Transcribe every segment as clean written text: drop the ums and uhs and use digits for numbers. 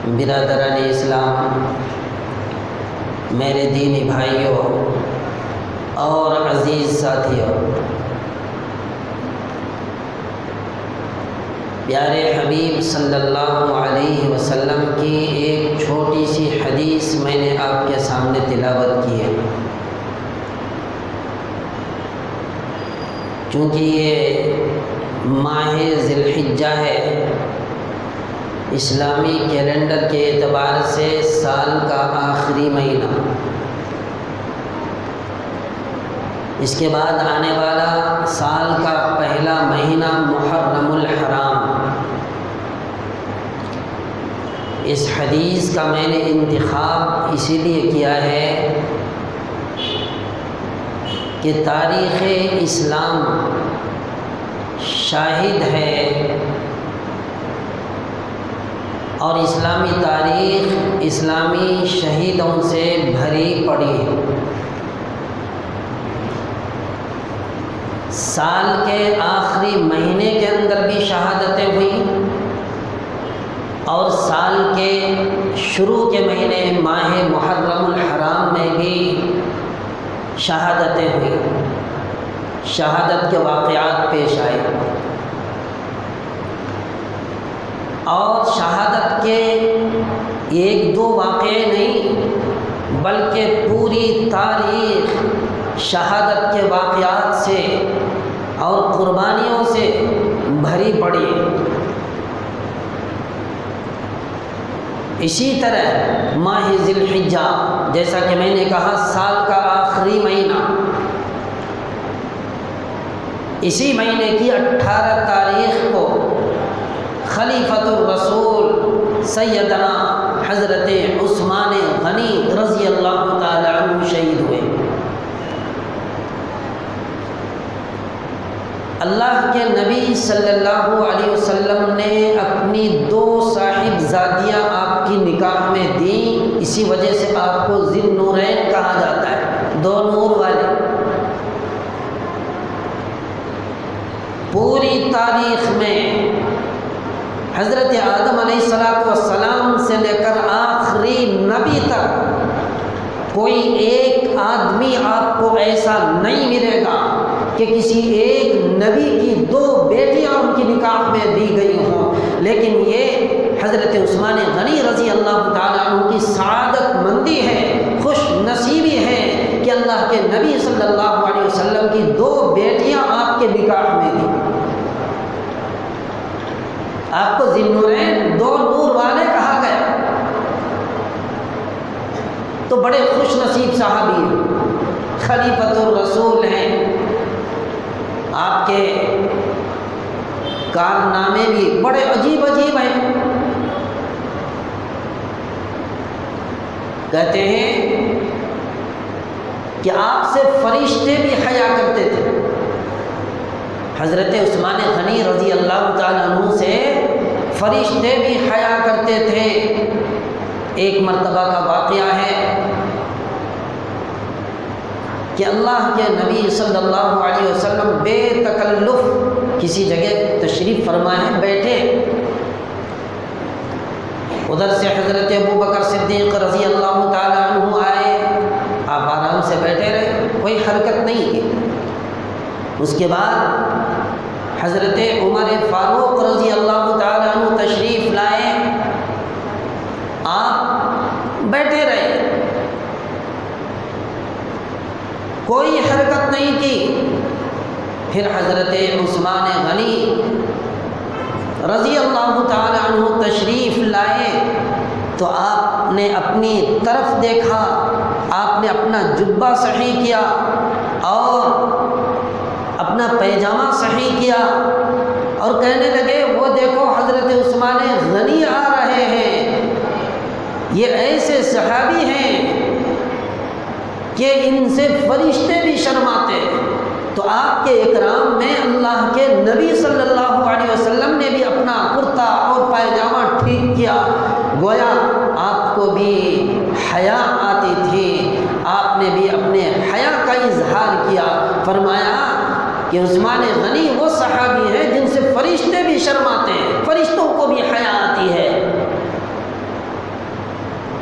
برادران اسلام، میرے دینی بھائیوں اور عزیز ساتھیوں، پیارے حبیب صلی اللہ علیہ وسلم کی ایک چھوٹی سی حدیث میں نے آپ کے سامنے تلاوت کی ہے۔ چونکہ یہ ماہ ذی الحجہ ہے، اسلامی کیلنڈر کے اعتبار سے سال کا آخری مہینہ، اس کے بعد آنے والا سال کا پہلا مہینہ محرم الحرام۔ اس حدیث کا میں نے انتخاب اسی لیے کیا ہے کہ تاریخ اسلام شاہد ہے اور اسلامی تاریخ اسلامی شہیدوں سے بھری پڑی ہے۔ سال کے آخری مہینے کے اندر بھی شہادتیں ہوئیں اور سال کے شروع کے مہینے ماہ محرم الحرام میں بھی شہادتیں ہوئیں، شہادت کے واقعات پیش آئے، اور شہادت کے ایک دو واقعے نہیں بلکہ پوری تاریخ شہادت کے واقعات سے اور قربانیوں سے بھری پڑی ہے۔ اسی طرح ماہ ذی الحجہ، جیسا کہ میں نے کہا سال کا آخری مہینہ، اسی مہینے کی 18 تاریخ کو خلیفۃ الرسول سیدنا حضرت عثمان غنی رضی اللہ تعالی عنہ شہید ہوئے۔ اللہ کے نبی صلی اللہ علیہ وسلم نے اپنی 2 صاحبزادیاں آپ کی نکاح میں دیں، اسی وجہ سے آپ کو ذی النورین کہا جاتا ہے، 2 نور والے۔ پوری تاریخ میں حضرت آدم علیہ السلام سے لے کر آخری نبی تک کوئی ایک آدمی آپ کو ایسا نہیں ملے گا کہ کسی ایک نبی کی 2 بیٹیاں ان کی نکاح میں دی گئی ہوں، لیکن یہ حضرت عثمان غنی رضی اللہ تعالیٰ عنہ کی سعادت مندی ہے، خوش نصیبی ہے کہ اللہ کے نبی صلی اللہ علیہ وسلم کی 2 بیٹیاں آپ کے نکاح میں دی۔ آپ کو ذی النورین 2 نور والے کہا گیا، تو بڑے خوش نصیب صحابی ہیں، خلیفۃ الرسول ہیں، آپ کے کارنامے بھی بڑے عجیب عجیب ہیں۔ کہتے ہیں کہ آپ سے فرشتے بھی حیا کرتے تھے۔ حضرت عثمان غنی رضی اللہ تعالیٰ عنہ سے فرشتے بھی حیا کرتے تھے۔ ایک مرتبہ کا واقعہ ہے کہ اللہ کے نبی صلی اللہ علیہ وسلم بے تکلف کسی جگہ تشریف فرما ہے، بیٹھے، ادھر سے حضرت ابوبکر صدیق رضی اللہ تعالیٰ عنہ آئے، آپ آرام سے بیٹھے رہے، کوئی حرکت نہیں کی۔ اس کے بعد حضرت عمر فاروق رضی اللہ تعالیٰ عنہ تشریف لائے، آپ بیٹھے رہے، کوئی حرکت نہیں کی۔ پھر حضرت عثمان غنی رضی اللہ تعالی عنہ تشریف لائے تو آپ نے اپنی طرف دیکھا، آپ نے اپنا جبہ صحیح کیا اور اپنا پیجامہ صحیح کیا اور کہنے لگے وہ دیکھو حضرت عثمان غنی آ رہے ہیں، یہ ایسے صحابی ہیں کہ ان سے فرشتے بھی شرماتے ہیں۔ تو آپ کے اکرام میں اللہ کے نبی صلی اللہ علیہ وسلم نے بھی اپنا کرتا اور پائجامہ ٹھیک کیا، گویا آپ کو بھی حیا آتی تھی، آپ نے بھی اپنے حیا کا اظہار کیا۔ فرمایا کہ عثمان غنی وہ صحابی ہیں جن سے فرشتے بھی شرماتے ہیں، فرشتوں کو بھی حیا آتی ہے۔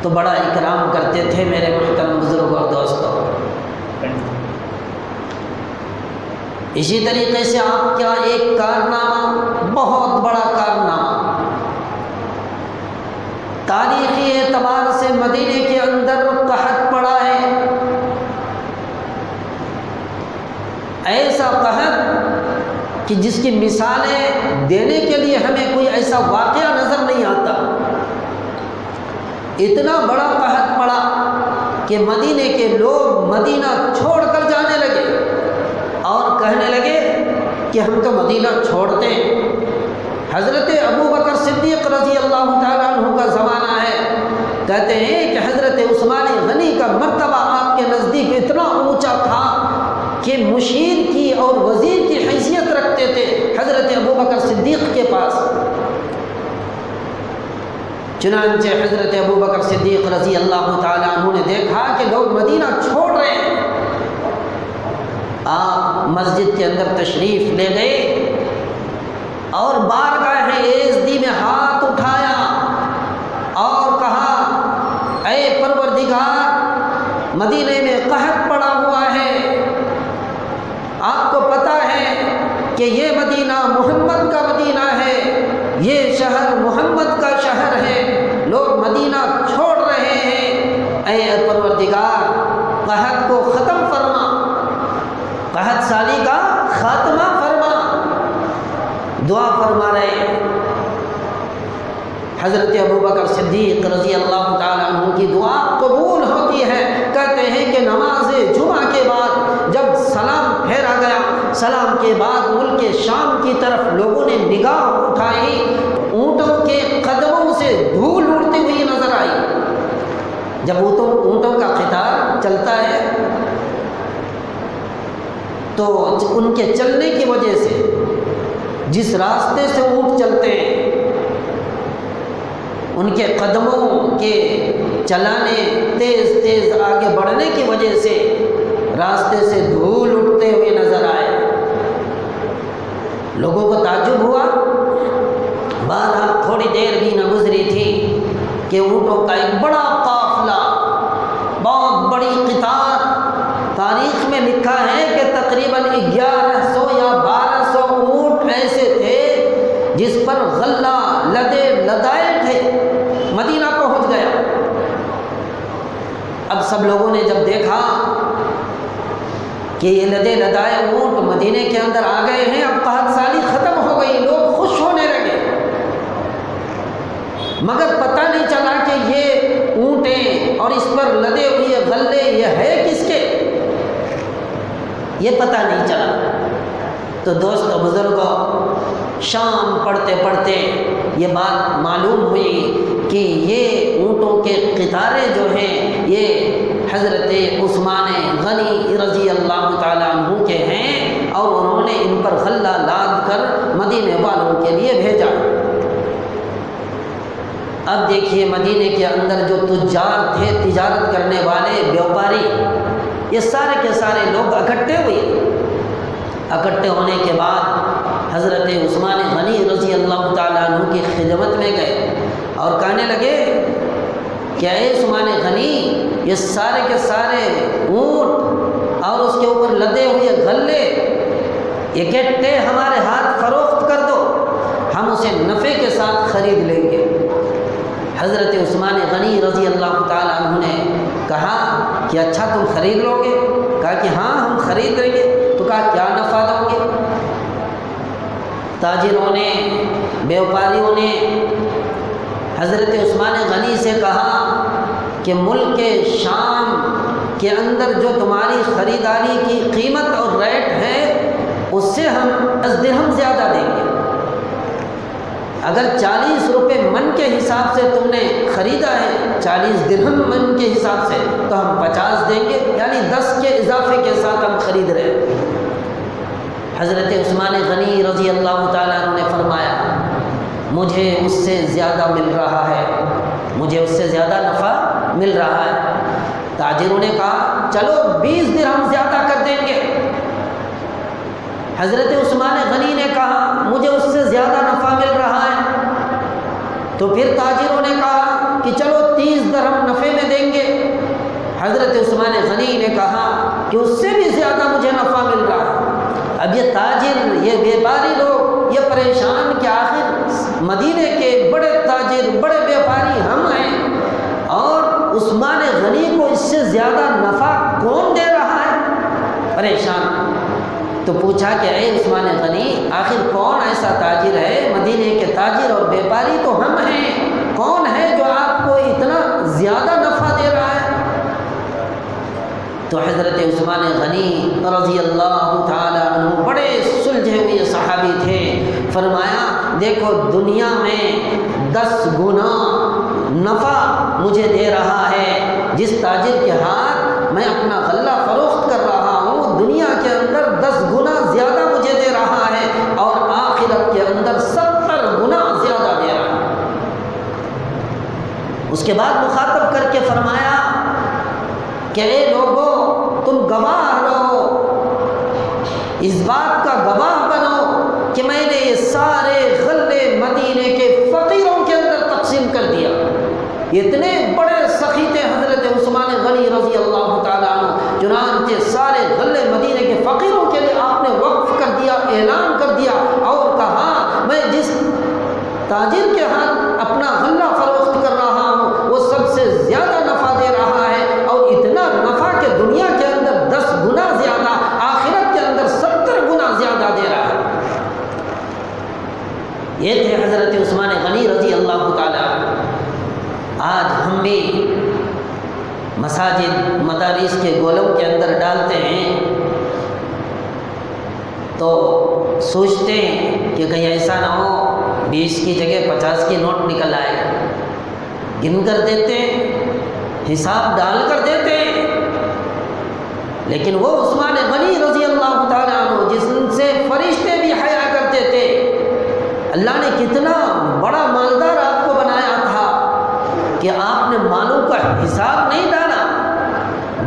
تو بڑا اکرام کرتے تھے میرے محترم بزرگ اور دوستوں۔ اسی طریقے سے آپ کا ایک کارنامہ، بہت بڑا کارنامہ، تاریخی اعتبار سے مدینے کے اندر قحط پڑا ہے، ایسا قحط کہ جس کی مثالیں دینے کے لیے ہمیں کوئی ایسا واقعہ نظر نہیں آتا۔ اتنا بڑا قحط پڑا کہ مدینے کے لوگ مدینہ چھوڑ کر جانے لگے اور کہنے لگے کہ ہم تو مدینہ چھوڑتے ہیں۔ حضرت ابو بکر صدیق رضی اللہ تعالیٰ عنہ کا زمانہ ہے، کہتے ہیں کہ حضرت عثمان غنی کا مرتبہ آپ کے نزدیک اتنا اونچا تھا کہ مشیر کی اور وزیر کی حیثیت رکھتے تھے حضرت ابو بکر صدیق کے پاس۔ چنانچہ حضرت ابو بکر صدیق رضی اللہ تعالیٰ عنہ نے دیکھا کہ لوگ مدینہ چھوڑ رہے ہیں، آپ مسجد کے اندر تشریف لے گئے اور بارگاہ عزدی میں ہاتھ اٹھایا اور کہا، اے پروردگار، مدینے میں قحط پڑا ہوا ہے، آپ کو پتہ ہے کہ یہ مدینہ محمد کا مدینہ ہے، یہ شہر محمد کا شہر ہے، لوگ مدینہ چھوڑ رہے ہیں، اے پروردگار قحط کو ختم فرما، قحط سالی کا خاتمہ فرما، دعا فرما رہے ہیں۔ حضرت ابو بکر صدیق رضی اللہ تعالیٰ عنہ کی دعا قبول ہوتی ہے۔ کہتے ہیں کہ نماز جمعہ کے بعد جب سلام پھیرا گیا، سلام کے بعد ملک شام کی طرف لوگوں نے نگاہ اٹھائی، اونٹوں کے قدموں سے دھول اڑتی ہوئی نظر آئی۔ جب اونٹوں کا قطار چلتا ہے تو ان کے چلنے کی وجہ سے، جس راستے سے اونٹ چلتے ہیں، ان کے قدموں کے چلانے تیز تیز آگے بڑھنے کی وجہ سے راستے سے دھول اٹھتے ہوئے نظر آئے۔ لوگوں کو تعجب ہوا، بہرحال تھوڑی دیر بھی نہ گزری تھی کہ اونٹوں کا ایک بڑا قافلہ، بہت بڑی قطار، تاریخ میں لکھا ہے کہ تقریباً 1100 یا 1200 اونٹ ایسے تھے جس پر غلہ لدے لدائے تھے، مدینہ پہنچ گیا۔ اب سب لوگوں نے جب دیکھا کہ یہ لدے لدائے اونٹ مدینے کے اندر آ گئے ہیں، اب قحط سالی ختم ہو گئی، لوگ خوش ہونے لگے، مگر پتہ نہیں چلا کہ یہ اونٹیں اور اس پر لدے ہوئے غلے یہ ہے کس کے، یہ پتہ نہیں چلا۔ تو دوستو بزرگوں، شام پڑھتے پڑھتے یہ بات معلوم ہوئی کہ یہ اونٹوں کے قطارے جو ہیں یہ حضرت عثمان غنی رضی اللہ تعالیٰ عنہ کے ہیں، اور انہوں نے ان پر غلہ لاد کر مدینے والوں کے لیے بھیجا۔ اب دیکھیے مدینے کے اندر جو تجار تھے، تجارت کرنے والے، بیوپاری، یہ سارے کے سارے لوگ اکٹھے ہوئے۔ اکٹھے ہونے کے بعد حضرت عثمان غنی رضی اللہ تعالیٰ عنہ کی خدمت میں گئے اور کہنے لگے کہ اے عثمان غنی، یہ سارے کے سارے اونٹ اور اس کے اوپر لدے ہوئے غلے اکٹھے ہمارے ہاتھ فروخت کر دو، ہم اسے نفع کے ساتھ خرید لیں گے۔ حضرت عثمان غنی رضی اللہ تعالیٰ عنہ نے کہا کہ اچھا تم خرید لو گے؟ کہا کہ ہاں ہم خرید لیں گے۔ تو کہا کیا نفع دو گے؟ تاجروں نے، بیوپاریوں نے حضرت عثمان غنی سے کہا کہ ملک شام کے اندر جو تمہاری خریداری کی قیمت اور ریٹ ہے اس سے ہم 10 درہم زیادہ دیں گے۔ اگر 40 روپے من کے حساب سے تم نے خریدا ہے، 40 درہم من کے حساب سے، تو ہم 50 دیں گے، یعنی 10 کے اضافے کے ساتھ ہم خرید رہے ہیں۔ حضرت عثمان غنی رضی اللہ تعالیٰ عنہ نے فرمایا مجھے اس سے زیادہ مل رہا ہے، مجھے اس سے زیادہ نفع مل رہا ہے۔ تاجروں نے کہا چلو 20 درہم زیادہ کر دیں گے۔ حضرت عثمان غنی نے کہا مجھے اس سے زیادہ نفع مل رہا ہے۔ تو پھر تاجروں نے کہا کہ چلو 30 درہم نفع میں دیں گے۔ حضرت عثمان غنی نے کہا کہ اس سے بھی زیادہ مجھے نفع مل رہا ہے۔ اب یہ تاجر، یہ بیپاری لوگ یہ پریشان کہ آخر مدینے کے بڑے تاجر، بڑے بیپاری ہم ہیں، اور عثمان غنی کو اس سے زیادہ نفع کون دے رہا ہے؟ پریشان۔ تو پوچھا کہ اے عثمان غنی، آخر کون ایسا تاجر ہے؟ مدینے کے تاجر اور بیپاری تو ہم ہیں، کون ہے جو آپ کو اتنا زیادہ نفع دے رہا ہے؟ تو حضرت عثمان غنی رضی اللہ تعالی عنہ بڑے سلجھے ہوئے صحابی تھے، فرمایا دیکھو دنیا میں 10 گنا نفع مجھے دے رہا ہے جس تاجر کے ہاتھ میں اپنا غلہ فروخت کر رہا ہوں، دنیا کے اندر 10 گنا زیادہ مجھے دے رہا ہے، اور آخرت کے اندر 70 گنا زیادہ دے رہا ہے۔ اس کے بعد مخاطب کر کے فرمایا کہ اے لوگوں، تم گواہ رہو، اس بات کا گواہ بنو کہ میں نے یہ سارے غلے مدینے کے فقیروں کے اندر تقسیم کر دیا۔ اتنے بڑے سخی تھے حضرت عثمان غنی رضی اللہ تعالیٰ عنہ، چنانچہ سارے غلے مدینے کے فقیروں کے لیے آپ نے وقف کر دیا، اعلان کر دیا، اور کہا میں جس تاجر کے ہاتھ اپنا غلہ فروخت کر رہا ہوں وہ سب سے زیادہ نفع دے رہا ہے، اور اتنا نفع کہ دنیا کے اندر 10 گنا زیادہ، آخرت کے اندر 70 گنا زیادہ دے رہا ہے۔ یہ تھے حضرت عثمان غنی رضی اللہ تعالیٰ عنہ۔ آج ہم بھی مساجد مدارس کے گولوں کے اندر ڈالتے ہیں تو سوچتے ہیں کہ کہیں ایسا نہ ہو 20 کی جگہ 50 کی نوٹ نکل آئے، گن کر دیتے ہیں، حساب ڈال کر دیتے ہیں، لیکن وہ عثمان غنی رضی اللہ تعالیٰ عنہ جس سے فرشتے بھی حیا کرتے تھے، اللہ نے کتنا بڑا مالدار آپ کو بنایا تھا کہ آپ نے مالوں کا حساب نہیں ڈالا،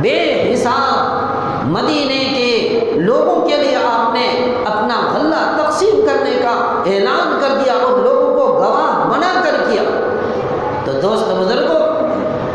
بے حساب مدینے کے لوگوں کے لیے آپ نے اپنا غلہ تقسیم کرنے کا اعلان کر دیا اور لوگوں کو گواہ بنا کر کیا۔ تو دوست بزرگوں،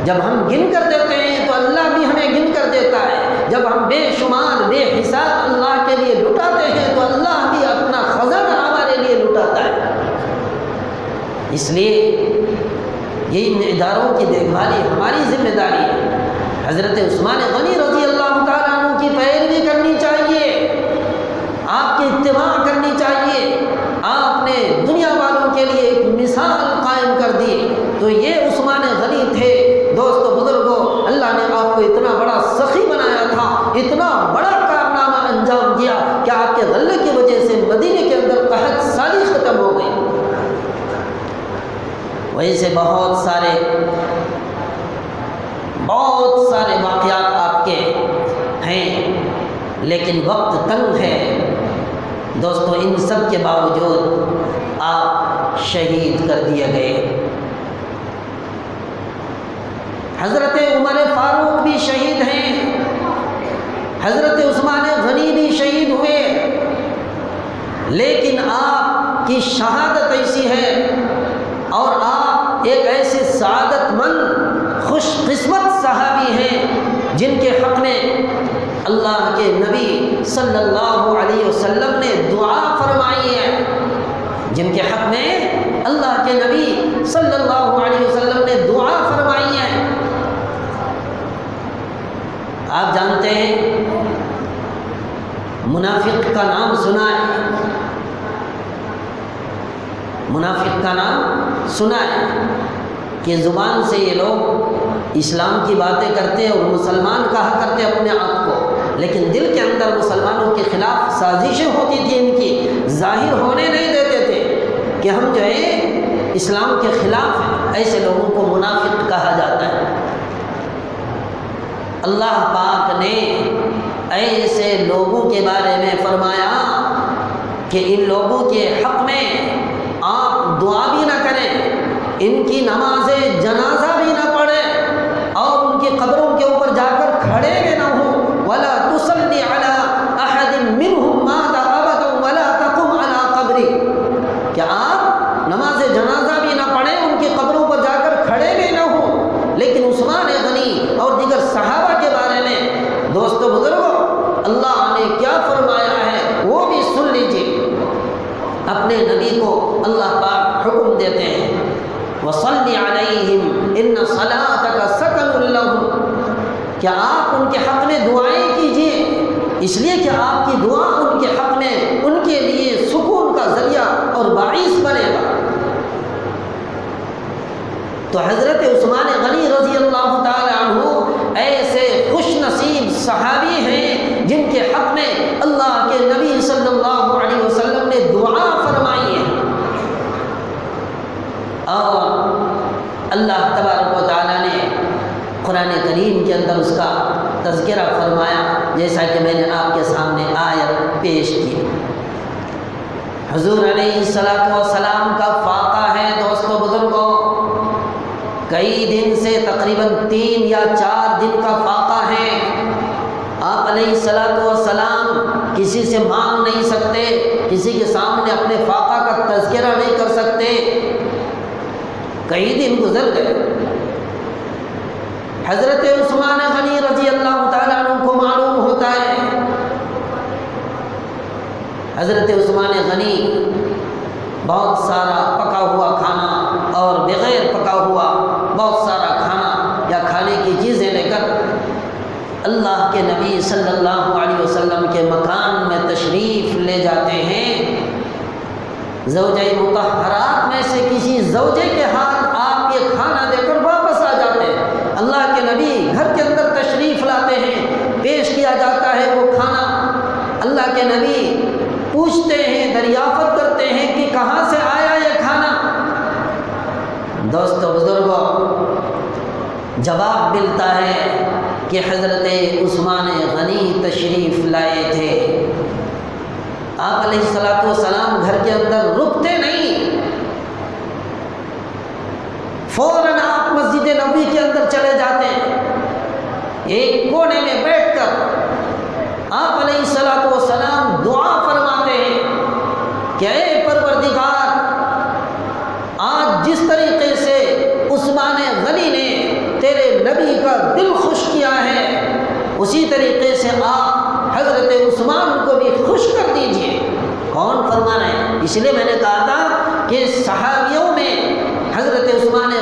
جب ہم گن کر دیتے ہیں تو اللہ بھی ہمیں گن کر دیتا ہے، جب ہم بے شمار بے حساب اللہ کے لیے لٹاتے ہیں تو اللہ بھی اپنا خزانہ ہمارے لیے لٹاتا ہے۔ اس لیے یہ ان اداروں کی دیکھ بھالی ہماری ذمہ داری ہے۔ حضرت عثمان غنی رضی اللہ تعالیٰ عنہ کی پیروی کرنی چاہیے، آپ کی اتباع کرنی چاہیے۔ آپ نے دنیا والوں کے لیے ایک مثال قائم کر دی، تو یہ عثمان غنی تھے۔ دوستو بزرگوں، اللہ نے آپ کو اتنا بڑا سخی بنایا تھا، اتنا بڑا کارنامہ انجام دیا کہ آپ کے غلے کی وجہ سے مدینے کے اندر قحط سالی ختم ہو گئی۔ ویسے بہت سارے واقعات آپ کے ہیں، لیکن وقت تنگ ہے۔ دوستو ان سب کے باوجود آپ شہید کر دیے گئے۔ حضرت عمر فاروق بھی شہید ہیں، حضرت عثمان غنی بھی شہید ہوئے، لیکن آپ کی شہادت ایسی ہے اور آپ ایک ایسے سعادت مند خوش قسمت صحابی ہیں جن کے حق میں اللہ کے نبی صلی اللہ علیہ وسلم نے دعا فرمائی ہے، جن کے حق میں اللہ کے نبی صلی اللہ علیہ وسلم نے دعا فرمائی ہے۔ آپ جانتے ہیں منافق کا نام سنا ہے، منافق کا نام سنا ہے کہ زبان سے یہ لوگ اسلام کی باتیں کرتے اور مسلمان کہا کرتے اپنے آپ کو، لیکن دل کے اندر مسلمانوں کے خلاف سازشیں ہوتی تھی، ان کی ظاہر ہونے نہیں دیتے تھے کہ ہم جو ہے اسلام کے خلاف ہیں۔ ایسے لوگوں کو منافق کہا جاتا ہے۔ اللہ پاک نے ایسے لوگوں کے بارے میں فرمایا کہ ان لوگوں کے حق میں آپ دعا بھی نہ کریں، ان کی نماز جنازہ بھی نہ پڑھیں، اور ان کی قبروں کے اوپر جا کر کھڑے بھی نہ ہوں۔ وَلَا تُصَلِّ عَلَىٰ أَحَدٍ مِّنْهُمْ مَاتَ أَبَدًا وَلَا تَقُمْ عَلَىٰ قَبْرِهِ، کہ آپ نماز جنازہ بھی نہ پڑھیں، ان کی قبروں پر جا کر کھڑے بھی نہ اپنے نبی کو اللہ پاک حکم دیتے ہیں وَصَلِّ عَلَيْهِمْ إِنَّ صَلَاتَكَ سَكَنٌ لَهُمْ، کہ آپ ان کے حق میں دعائیں کیجئے، اس لیے کہ آپ کی دعا ان کے حق میں ان کے لیے سکون کا ذریعہ اور باعث بنے گا۔ تو حضرت عثمان غنی رضی اللہ تعالی عنہ ایسے خوش نصیب صحابی ہیں جن کے حق میں اللہ کے نبی صلی اللہ علیہ وسلم نے دعا فرمائی ہے، اور اللہ تبارک و تعالیٰ نے قرآن کریم کے اندر اس کا تذکرہ فرمایا، جیسا کہ میں نے آپ کے سامنے آیت پیش کی۔ حضور علیہ الصلوۃ والسلام کا فاقہ ہے دوستو بزرگوں، کئی دن سے تقریباً 3 یا 4 دن کا فاقہ ہے۔ آپ علیہ الصلوۃ والسلام کسی سے مانگ نہیں سکتے، کسی کے سامنے اپنے فاقہ کا تذکرہ نہیں کر سکتے، کئی دن گزر گئے۔ حضرت عثمان غنی رضی اللہ تعالیٰ عنہ کو معلوم ہوتا ہے حضرت عثمان غنی بہت سارا پکا ہوا کھانا اور بغیر پکا ہوا بہت سارا کھانا یا کھانے کی چیزیں لے کر اللہ کے نبی صلی اللہ علیہ وسلم کے مکان میں تشریف لے جاتے ہیں۔ زوجہ مطہرات میں سے کسی زوجے کے ہاتھ آپ یہ کھانا دے کر واپس آ جاتے ہیں۔ اللہ کے نبی گھر کے اندر تشریف لاتے ہیں، پیش کیا جاتا ہے وہ کھانا، اللہ کے نبی پوچھتے ہیں، دریافت کرتے ہیں کہ کہاں سے آیا یہ کھانا۔ دوستو بزرگوں، جواب ملتا ہے کہ حضرت عثمان غنی تشریف لائے تھے۔ آپ علیہ الصلوۃ والسلام گھر کے اندر رکتے نہیں، فوراً آپ مسجد نبوی کے اندر چلے جاتے ہیں، ایک کونے میں بیٹھ کر آپ علیہ الصلوۃ والسلام دعا فرماتے ہیں کہ اے پروردگار، آج جس طریقے سے عثمان غنی نے تیرے نبی کا دل خوش کیا ہے، اسی طریقے سے آپ حضرت عثمان کو بھی خوش کر دیجئے۔ کون فرما رہے ہیں؟ اس لیے میں نے کہا تھا کہ صحابیوں میں حضرت عثمان